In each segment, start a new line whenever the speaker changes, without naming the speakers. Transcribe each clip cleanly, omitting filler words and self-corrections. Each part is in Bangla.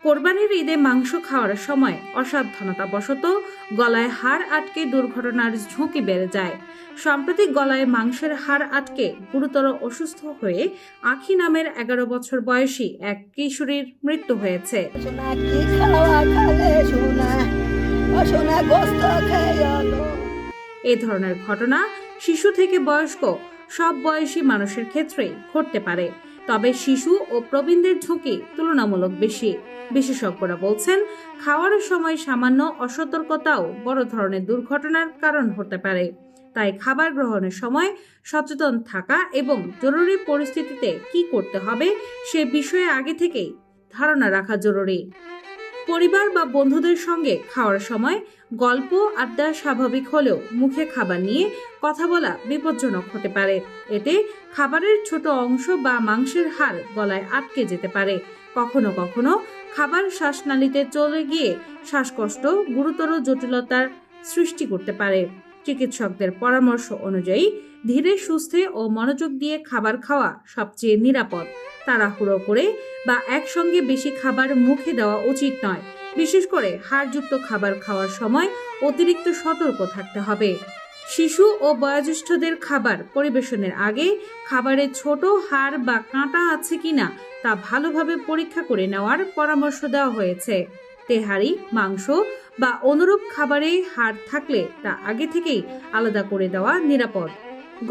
কোরবানির ঈদে মাংস খাওয়ার সময় অসাবধানতাবশত গলায় হাড় আটকে দুর্ঘটনার ঝুঁকি বেড়ে যায়। সম্প্রতি গলায় মাংসের হাড় আটকে গুরুতর অসুস্থ হয়ে আখি নামের 11 বছর বয়সী এক কিশোরীর মৃত্যু হয়েছে। এ ধরনের ঘটনা শিশু থেকে বয়স্ক সব বয়সী মানুষের ক্ষেত্রেই ঘটতে পারে, তবে শিশু ও প্রবীণদের ঝুঁকি তুলনামূলক বেশি। বিশেষজ্ঞরা বলছেন, খাওয়ার সময় সামান্য অসতর্কতাও বড় ধরনের দুর্ঘটনার কারণ হতে পারে। তাই খাবার গ্রহণের সময় সচেতন থাকা এবং জরুরি পরিস্থিতিতে কি করতে হবে সে বিষয়ে আগে থেকেই ধারণা রাখা জরুরি। পরিবার বা বন্ধুদের সঙ্গে খাওয়ার সময় গল্প আড্ডা স্বাভাবিক হলেও মুখে খাবার নিয়ে কথা বলা বিপজ্জনক হতে পারে। এতে খাবারের ছোট অংশ বা মাংসের হাড় গলায় আটকে যেতে পারে। কখনো কখনো খাবার শ্বাসনালীতে চলে গিয়ে শ্বাসকষ্ট গুরুতর জটিলতার সৃষ্টি করতে পারে। চিকিৎসকদের পরামর্শ অনুযায়ী ধীরে সুস্থে ও মনোযোগ দিয়ে খাবার খাওয়া সবচেয়ে নিরাপদ। তাড়াহুড়ো করে বা একসঙ্গে বেশি খাবার মুখে দেওয়া উচিত নয়। বিশেষ করে হাড়যুক্ত খাবার খাওয়ার সময় অতিরিক্ত সতর্ক থাকতে হবে। শিশু ও বয়োজ্যেষ্ঠদের খাবার পরিবেশনের আগে খাবারে ছোট হাড় বা কাঁটা আছে কিনা তা ভালোভাবে পরীক্ষা করে নেওয়ার পরামর্শ দেওয়া হয়েছে। তেহারি, মাংস বা অনুরূপ খাবারে হাড় থাকলে তা আগে থেকেই আলাদা করে দেওয়া নিরাপদ।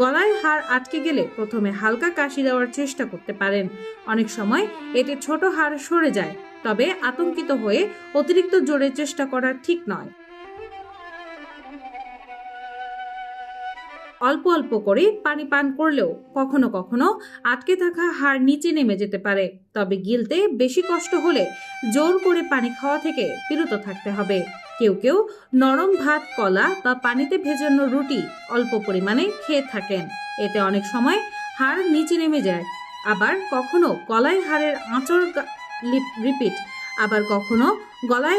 গলায় হাড় আটকে গেলে প্রথমে হালকা কাশি দেওয়ার চেষ্টা করতে পারেন। অনেক সময় এতে ছোট হাড় সরে যায়, তবে আতঙ্কিত হয়ে অতিরিক্ত জোরে চেষ্টা করা ঠিক নয়। অল্প অল্প করে পানি পান করলেও কখনো কখনো আটকে থাকা হাড় নিচে নেমে যেতে পারে, তবে গিলতে বেশি কষ্ট হলে জোর করে পানি খাওয়া থেকে বিরত থাকতে হবে। কেউ কেউ নরম ভাত, কলা বা পানিতে ভেজানো রুটি অল্প পরিমাণে খেয়ে থাকেন, এতে অনেক সময় হাড় নিচে নেমে যায়। আবার কখনো গলায়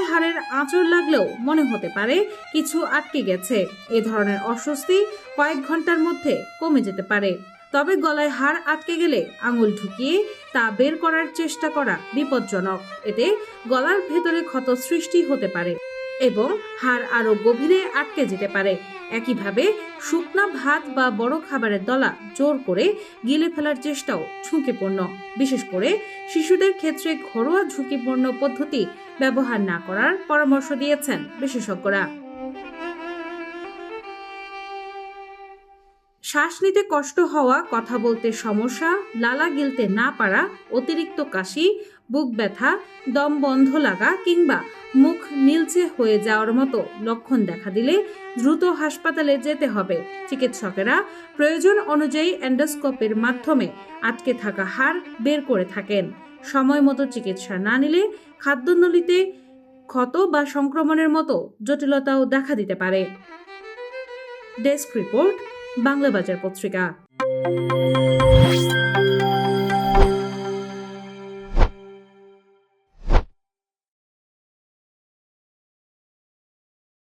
হাড়ের আঁচড় লাগলেও মনে হতে পারে কিছু আটকে গেছে। এ ধরনের অস্বস্তি কয়েক ঘন্টার মধ্যে কমে যেতে পারে। তবে গলায় হাড় আটকে গেলে আঙুল ঢুকিয়ে তা বের করার চেষ্টা করা বিপজ্জনক। এতে গলার ভেতরে ক্ষত সৃষ্টি হতে পারে এবং হাড় আরো গভীরে আটকে যেতে পারে। একইভাবে শুকনা ভাত বা বড় খাবারের দলা জোর করে গিলে ফেলার চেষ্টাও ঝুঁকিপূর্ণ। বিশেষ করে শিশুদের ক্ষেত্রে ঘরোয়া ঝুঁকিপূর্ণ পদ্ধতি ব্যবহার না করার পরামর্শ দিয়েছেন বিশেষজ্ঞরা। শ্বাস নিতে কষ্ট হওয়া, কথা বলতে সমস্যা, লালা গিলতে না পারা, অতিরিক্ত কাশি, বুক ব্যথা, দম বন্ধ লাগা কিংবা মুখ নীলচে হয়ে যাওয়ার মতো লক্ষণ দেখা দিলে দ্রুত হাসপাতালে যেতে হবে। চিকিৎসকেরা প্রয়োজন অনুযায়ী এন্ডোস্কোপের মাধ্যমে আটকে থাকা হাড় বের করে থাকেন। সময় মতো চিকিৎসা না নিলে খাদ্যনলীতে ক্ষত বা সংক্রমণের মতো জটিলতাও দেখা দিতে পারে। ডেস্ক রিপোর্ট, বাংলা বাজার পত্রিকা।